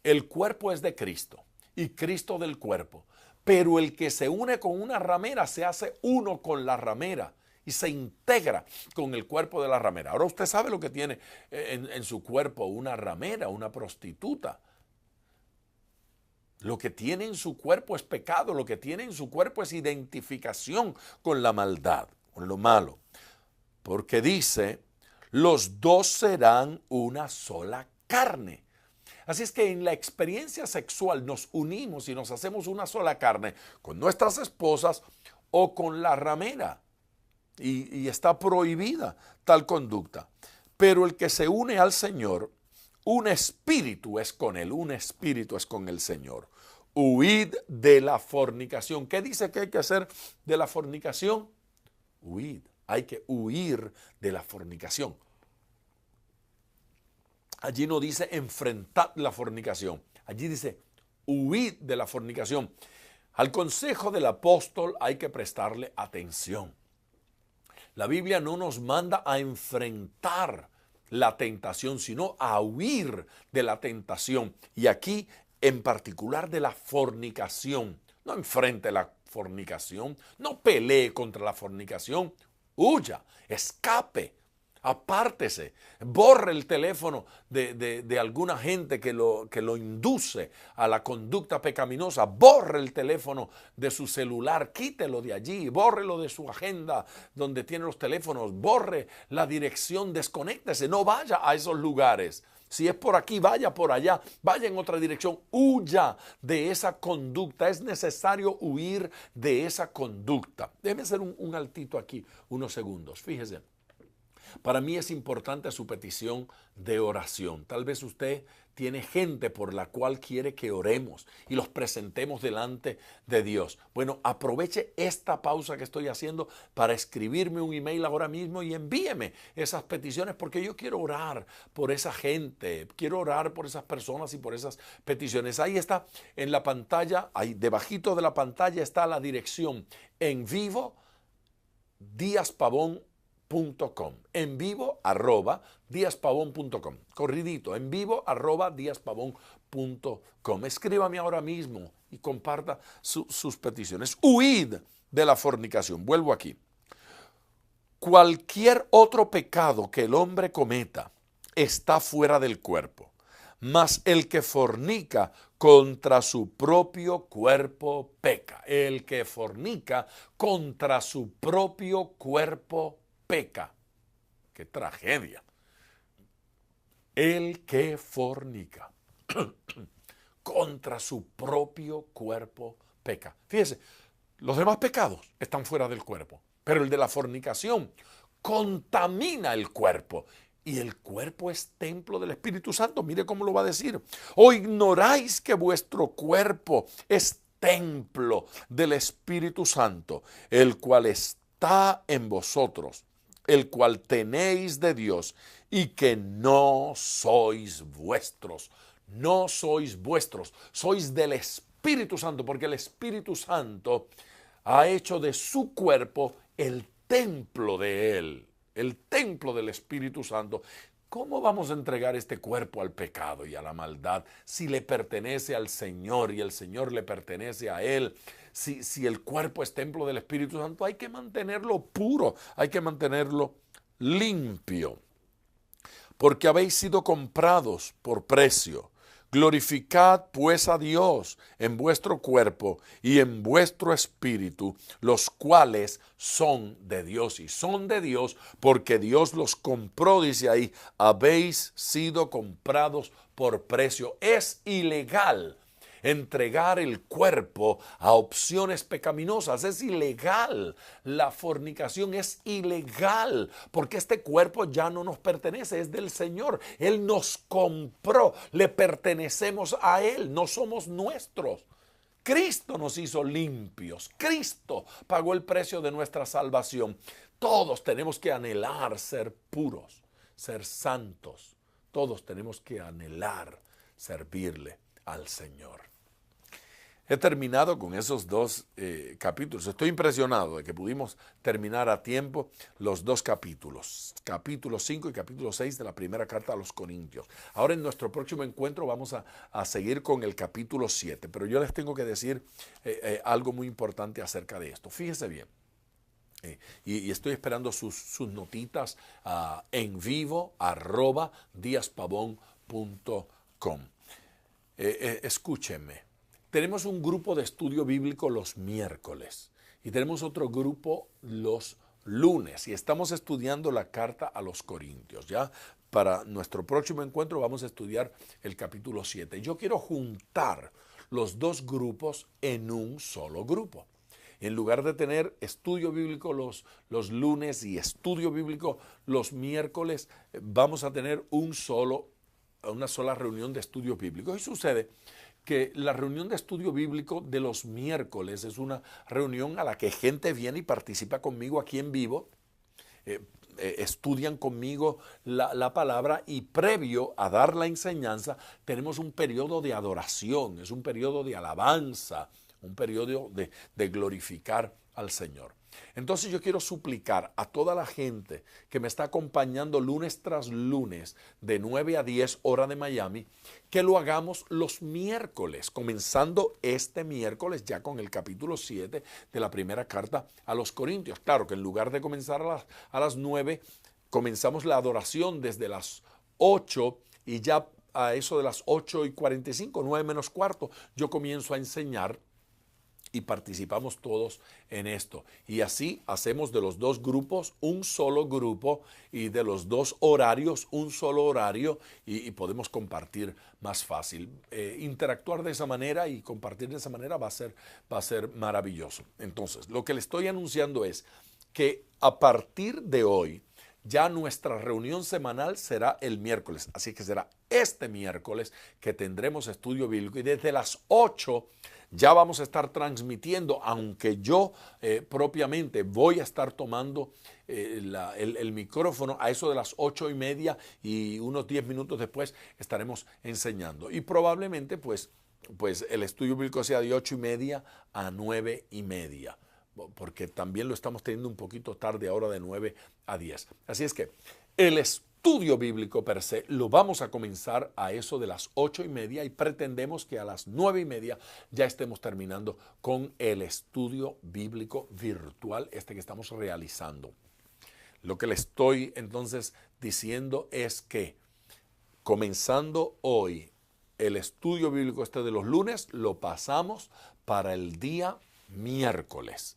El cuerpo es de Cristo y Cristo del cuerpo. Pero el que se une con una ramera se hace uno con la ramera y se integra con el cuerpo de la ramera. Ahora usted sabe lo que tiene en su cuerpo una ramera, una prostituta. Lo que tiene en su cuerpo es pecado, lo que tiene en su cuerpo es identificación con la maldad, con lo malo. Porque dice, los dos serán una sola carne. Así es que en la experiencia sexual nos unimos y nos hacemos una sola carne con nuestras esposas o con la ramera. Y está prohibida tal conducta. Pero el que se une al Señor, un espíritu es con él, un espíritu es con el Señor. Huid de la fornicación. ¿Qué dice que hay que hacer de la fornicación? Huid. Hay que huir de la fornicación. Allí no dice enfrentar la fornicación. Allí dice huid de la fornicación. Al consejo del apóstol hay que prestarle atención. La Biblia no nos manda a enfrentar la tentación, sino a huir de la tentación. Y aquí, en particular, de la fornicación. No enfrente la fornicación, no pelee contra la fornicación, huya, escape. Apártese, borre el teléfono de alguna gente que lo induce a la conducta pecaminosa, borre el teléfono de su celular, quítelo de allí, bórrelo de su agenda donde tiene los teléfonos, borre la dirección, desconéctese, no vaya a esos lugares. Si es por aquí, vaya por allá, vaya en otra dirección, huya de esa conducta. Es necesario huir de esa conducta. Déjeme hacer un altito aquí, unos segundos. Fíjese. Para mí es importante su petición de oración. Tal vez usted tiene gente por la cual quiere que oremos y los presentemos delante de Dios. Bueno, aproveche esta pausa que estoy haciendo para escribirme un email ahora mismo y envíeme esas peticiones, porque yo quiero orar por esa gente, quiero orar por esas personas y por esas peticiones. Ahí está en la pantalla, ahí debajito de la pantalla está la dirección en vivo, diaspavón.com, en vivo @diaspavón.com, corridito, en vivo @diaspavón.com. Escríbame ahora mismo y comparta sus peticiones. Huid de la fornicación. Vuelvo aquí. Cualquier otro pecado que el hombre cometa está fuera del cuerpo, mas el que fornica contra su propio cuerpo peca. El que fornica contra su propio cuerpo peca. ¡Qué tragedia! El que fornica contra su propio cuerpo peca. Fíjese, los demás pecados están fuera del cuerpo, pero el de la fornicación contamina el cuerpo. Y el cuerpo es templo del Espíritu Santo. Mire cómo lo va a decir. ¿O ignoráis que vuestro cuerpo es templo del Espíritu Santo, el cual está en vosotros, el cual tenéis de Dios, y que no sois vuestros? No sois vuestros, sois del Espíritu Santo, porque el Espíritu Santo ha hecho de su cuerpo el templo de Él. El templo del Espíritu Santo. ¿Cómo vamos a entregar este cuerpo al pecado y a la maldad si le pertenece al Señor y el Señor le pertenece a Él? Si el cuerpo es templo del Espíritu Santo, hay que mantenerlo puro, hay que mantenerlo limpio. Porque habéis sido comprados por precio. Glorificad pues a Dios en vuestro cuerpo y en vuestro espíritu, los cuales son de Dios. Y son de Dios porque Dios los compró, dice ahí, habéis sido comprados por precio. Es ilegal entregar el cuerpo a opciones pecaminosas. Es ilegal. La fornicación es ilegal porque este cuerpo ya no nos pertenece, es del Señor. Él nos compró, le pertenecemos a Él, no somos nuestros. Cristo nos hizo limpios. Cristo pagó el precio de nuestra salvación. Todos tenemos que anhelar ser puros, ser santos. Todos tenemos que anhelar servirle al Señor. He terminado con esos dos capítulos. Estoy impresionado de que pudimos terminar a tiempo los dos capítulos, capítulo 5 y capítulo 6 de la primera carta a los Corintios. Ahora en nuestro próximo encuentro vamos a seguir con el capítulo 7, pero yo les tengo que decir algo muy importante acerca de esto. Fíjense bien. Y estoy esperando sus notitas en vivo @diaspavón.com. Escúchenme. Tenemos un grupo de estudio bíblico los miércoles y tenemos otro grupo los lunes y estamos estudiando la carta a los Corintios. Ya para nuestro próximo encuentro vamos a estudiar el capítulo 7. Yo quiero juntar los dos grupos en un solo grupo. En lugar de tener estudio bíblico los lunes y estudio bíblico los miércoles, vamos a tener una sola reunión de estudio bíblico. Y sucede que la reunión de estudio bíblico de los miércoles es una reunión a la que gente viene y participa conmigo aquí en vivo, estudian conmigo la palabra y previo a dar la enseñanza tenemos un periodo de adoración, es un periodo de alabanza, un periodo de glorificar al Señor. Entonces yo quiero suplicar a toda la gente que me está acompañando lunes tras lunes de 9 a 10 hora de Miami, que lo hagamos los miércoles, comenzando este miércoles ya con el capítulo 7 de la primera carta a los Corintios. Claro que en lugar de comenzar a las 9, comenzamos la adoración desde las 8 y ya a eso de las 8:45, 9 menos cuarto, yo comienzo a enseñar y participamos todos en esto. Y así hacemos de los dos grupos un solo grupo y de los dos horarios un solo horario y podemos compartir más fácil. Interactuar de esa manera y compartir de esa manera va a ser maravilloso. Entonces, lo que le estoy anunciando es que a partir de hoy, ya nuestra reunión semanal será el miércoles. Así que será este miércoles que tendremos estudio bíblico y desde las 8 ya vamos a estar transmitiendo, aunque yo propiamente voy a estar tomando el micrófono a eso de las 8:30 y unos 10 minutos después estaremos enseñando. Y probablemente pues el estudio bíblico sea de 8:30 a 9:30. Porque también lo estamos teniendo un poquito tarde ahora de 9 a 10. Así es que el estudio bíblico per se lo vamos a comenzar a eso de las 8:30 y pretendemos que a las 9:30 ya estemos terminando con el estudio bíblico virtual que estamos realizando. Lo que le estoy entonces diciendo es que comenzando hoy el estudio bíblico de los lunes lo pasamos para el día miércoles,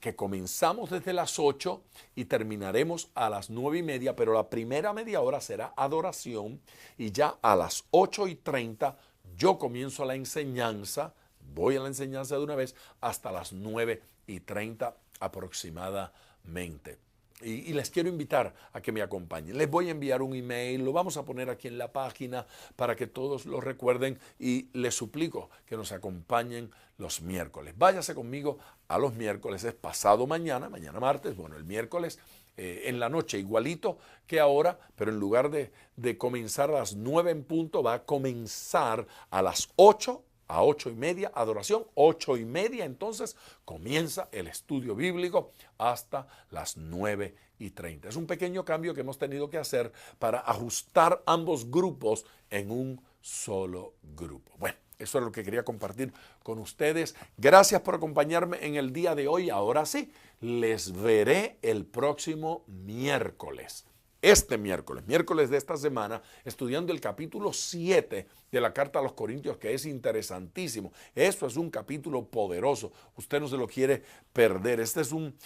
que comenzamos desde las 8 y terminaremos a las 9:30, pero la primera media hora será adoración y ya a las 8:30 yo comienzo la enseñanza, voy a la enseñanza de una vez hasta las 9:30 aproximadamente. Y les quiero invitar a que me acompañen. Les voy a enviar un email, lo vamos a poner aquí en la página para que todos lo recuerden y les suplico que nos acompañen los miércoles. Váyase conmigo a los miércoles, es pasado mañana martes, bueno, el miércoles en la noche igualito que ahora, pero en lugar de comenzar a las 9 en punto, va a comenzar a las 8. A 8:30, adoración, 8:30, entonces comienza el estudio bíblico hasta las 9:30. Es un pequeño cambio que hemos tenido que hacer para ajustar ambos grupos en un solo grupo. Bueno, eso es lo que quería compartir con ustedes. Gracias por acompañarme en el día de hoy. Ahora sí, les veré el próximo miércoles. Este miércoles de esta semana, estudiando el capítulo 7 de la Carta a los Corintios, que es interesantísimo. Esto es un capítulo poderoso. Usted no se lo quiere perder. Este es un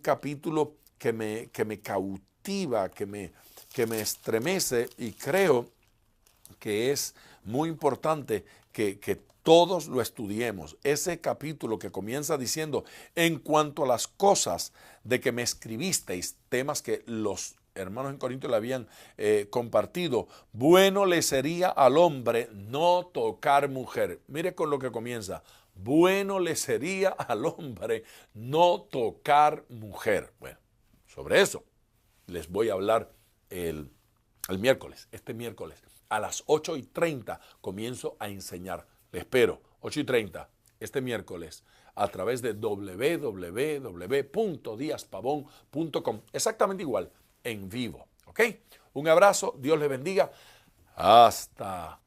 capítulo que me cautiva, que me estremece y creo que es muy importante que todos lo estudiemos. Ese capítulo que comienza diciendo, en cuanto a las cosas de que me escribisteis, temas que los hermanos en Corinto le habían compartido, bueno le sería al hombre no tocar mujer. Mire con lo que comienza. Bueno le sería al hombre no tocar mujer. Bueno, sobre eso les voy a hablar el miércoles, este miércoles. A las 8:30 comienzo a enseñar. Le espero, 8:30, este miércoles, a través de www.diaspavon.com. Exactamente igual, en vivo. ¿Ok? Un abrazo, Dios les bendiga. Hasta.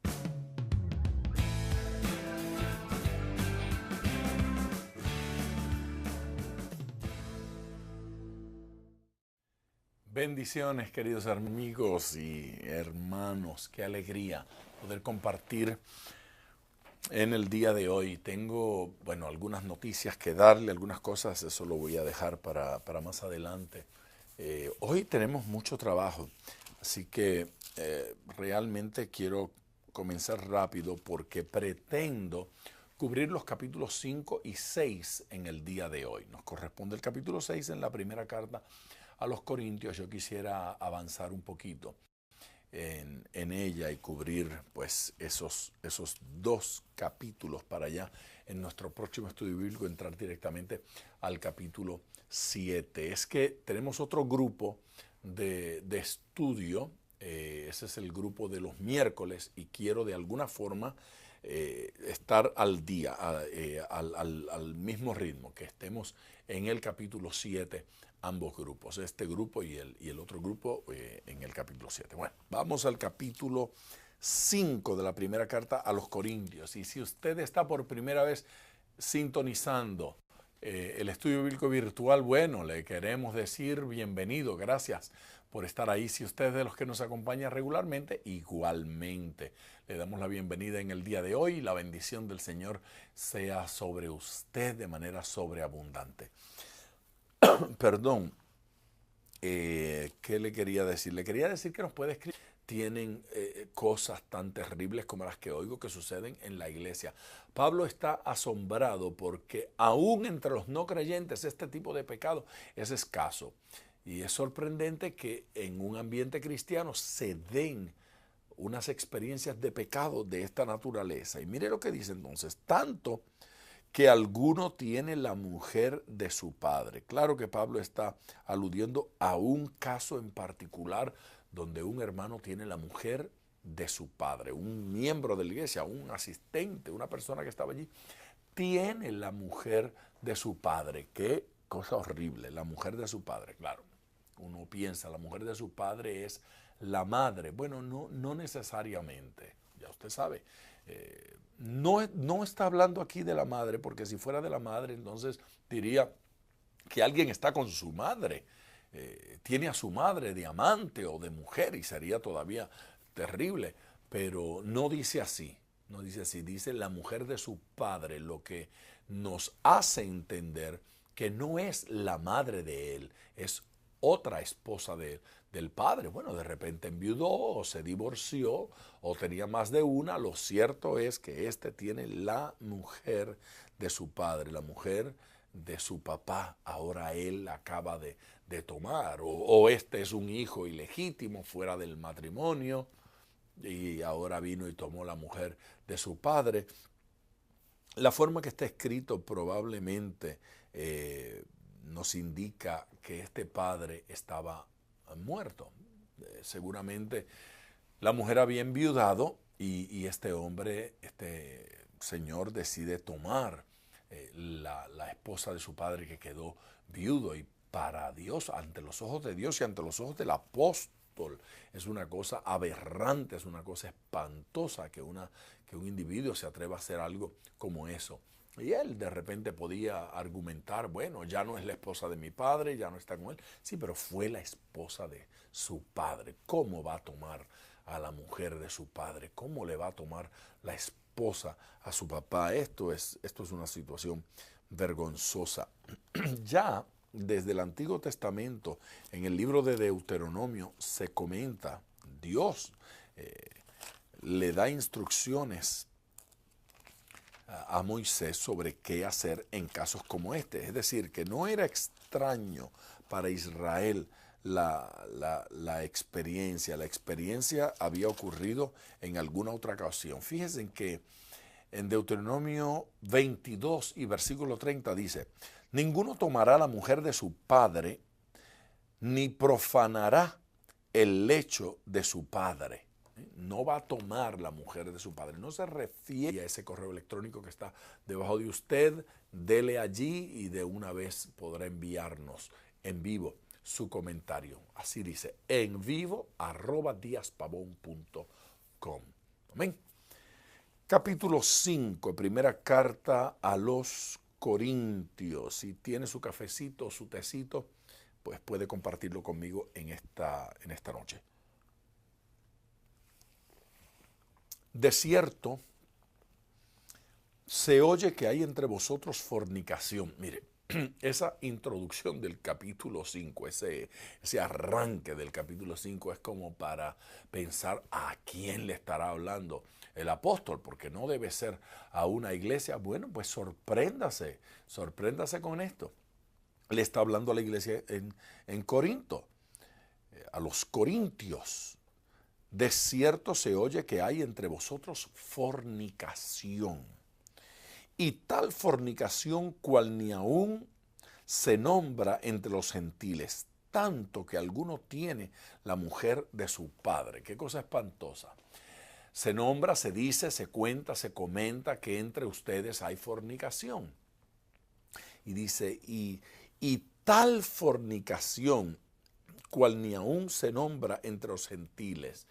Bendiciones, queridos amigos y hermanos. Qué alegría poder compartir en el día de hoy. Tengo, bueno, algunas noticias que darle, algunas cosas, eso lo voy a dejar para más adelante. Hoy tenemos mucho trabajo, así que realmente quiero comenzar rápido porque pretendo cubrir los capítulos 5 y 6 en el día de hoy. Nos corresponde el capítulo 6 en la primera carta a los Corintios. Yo quisiera avanzar un poquito en ella y cubrir pues esos dos capítulos para ya en nuestro próximo estudio bíblico entrar directamente al capítulo 7. Es que tenemos otro grupo de estudio, ese es el grupo de los miércoles y quiero de alguna forma estar al día, al mismo ritmo, que estemos en el capítulo 7 ambos grupos, este grupo y el otro grupo en el capítulo 7. Bueno, vamos al capítulo 5 de la primera carta a los Corintios. Y si usted está por primera vez sintonizando, el estudio bíblico virtual. Bueno, le queremos decir bienvenido, gracias por estar ahí. Si usted es de los que nos acompaña regularmente, igualmente le damos la bienvenida en el día de hoy. La bendición del Señor sea sobre usted de manera sobreabundante. Perdón, ¿qué le quería decir? Le quería decir que nos puede escribir. Tienen cosas tan terribles como las que oigo que suceden en la iglesia. Pablo está asombrado porque aún entre los no creyentes este tipo de pecado es escaso. Y es sorprendente que en un ambiente cristiano se den unas experiencias de pecado de esta naturaleza. Y mire lo que dice entonces, tanto que alguno tiene la mujer de su padre. Claro que Pablo está aludiendo a un caso en particular donde un hermano tiene la mujer de su padre, un miembro de la iglesia, un asistente, una persona que estaba allí, tiene la mujer de su padre. Qué cosa horrible, la mujer de su padre, claro. Uno piensa, la mujer de su padre es la madre. Bueno, no necesariamente, ya usted sabe. No está hablando aquí de la madre, porque si fuera de la madre, entonces diría que alguien está con su madre, tiene a su madre de amante o de mujer y sería todavía terrible, pero no dice así, no dice así, dice la mujer de su padre, lo que nos hace entender que no es la madre de él, es otra esposa del padre. Bueno, de repente enviudó o se divorció o tenía más de una. Lo cierto es que este tiene la mujer de su padre, la mujer de su papá. Ahora él acaba de tomar. O este es un hijo ilegítimo fuera del matrimonio y ahora vino y tomó la mujer de su padre. La forma que está escrito probablemente nos indica que este padre estaba muerto. Seguramente la mujer había enviudado y este hombre, este señor decide tomar la esposa de su padre que quedó viudo, y para Dios, ante los ojos de Dios y ante los ojos del apóstol, es una cosa aberrante, es una cosa espantosa que un individuo se atreva a hacer algo como eso. Y él de repente podía argumentar, bueno, ya no es la esposa de mi padre, ya no está con él. Sí, pero fue la esposa de su padre. ¿Cómo va a tomar a la mujer de su padre? ¿Cómo le va a tomar la esposa a su papá? Esto es una situación vergonzosa. Ya desde el Antiguo Testamento, en el libro de Deuteronomio, se comenta, Dios le da instrucciones a Moisés sobre qué hacer en casos como este. Es decir, que no era extraño para Israel la experiencia. La experiencia había ocurrido en alguna otra ocasión. Fíjense que en Deuteronomio 22 y versículo 30 dice, ninguno tomará la mujer de su padre, ni profanará el lecho de su padre. No va a tomar la mujer de su padre. No se refiere a ese correo electrónico que está debajo de usted. Dele allí y de una vez podrá enviarnos en vivo su comentario. Así dice, en vivo @diaspavon.com. Amén. Capítulo 5, primera carta a los Corintios. Si tiene su cafecito o su tecito, pues puede compartirlo conmigo en esta noche. De cierto, se oye que hay entre vosotros fornicación. Mire, esa introducción del capítulo 5, ese arranque del capítulo 5 es como para pensar a quién le estará hablando el apóstol, porque no debe ser a una iglesia. Bueno, pues sorpréndase con esto. Le está hablando a la iglesia en Corinto, a los corintios. De cierto se oye que hay entre vosotros fornicación, y tal fornicación cual ni aún se nombra entre los gentiles, tanto que alguno tiene la mujer de su padre. Qué cosa espantosa. Se nombra, se dice, se cuenta, se comenta que entre ustedes hay fornicación. Y dice, y tal fornicación cual ni aún se nombra entre los gentiles.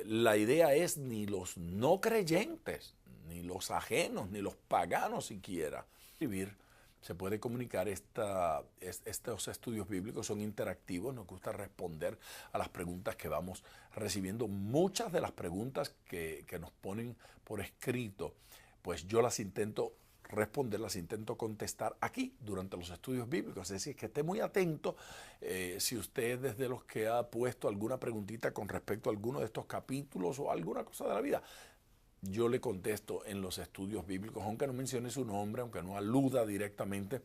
La idea es ni los no creyentes, ni los ajenos, ni los paganos siquiera, vivir se puede comunicar. Estos estudios bíblicos son interactivos, nos gusta responder a las preguntas que vamos recibiendo. Muchas de las preguntas que nos ponen por escrito, pues yo las intento responder, las intento contestar aquí durante los estudios bíblicos. Es decir, que esté muy atento si usted es de los que ha puesto alguna preguntita con respecto a alguno de estos capítulos o alguna cosa de la vida. Yo le contesto en los estudios bíblicos, aunque no mencione su nombre, aunque no aluda directamente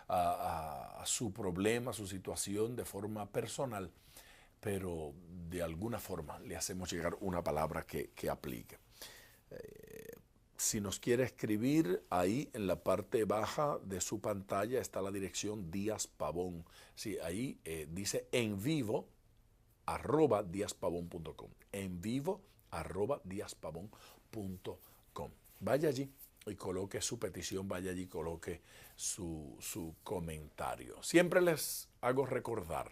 a su problema, a su situación de forma personal, pero de alguna forma le hacemos llegar una palabra que aplique. Si nos quiere escribir, ahí en la parte baja de su pantalla está la dirección Díaz Pavón. Sí, ahí dice en vivo @diazpavon.com. En vivo @diazpavon.com. Vaya allí y coloque su petición, vaya allí y coloque su comentario. Siempre les hago recordar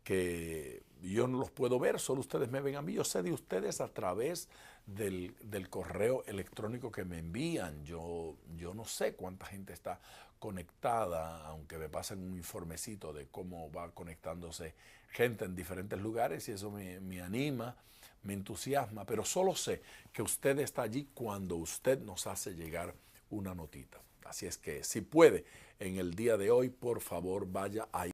que yo no los puedo ver, solo ustedes me ven a mí. Yo sé de ustedes a través del correo electrónico que me envían. Yo no sé cuánta gente está conectada, aunque me pasen un informecito de cómo va conectándose gente en diferentes lugares, y eso me anima, me entusiasma, pero solo sé que usted está allí cuando usted nos hace llegar una notita. Así es que si puede, en el día de hoy, por favor, vaya ahí.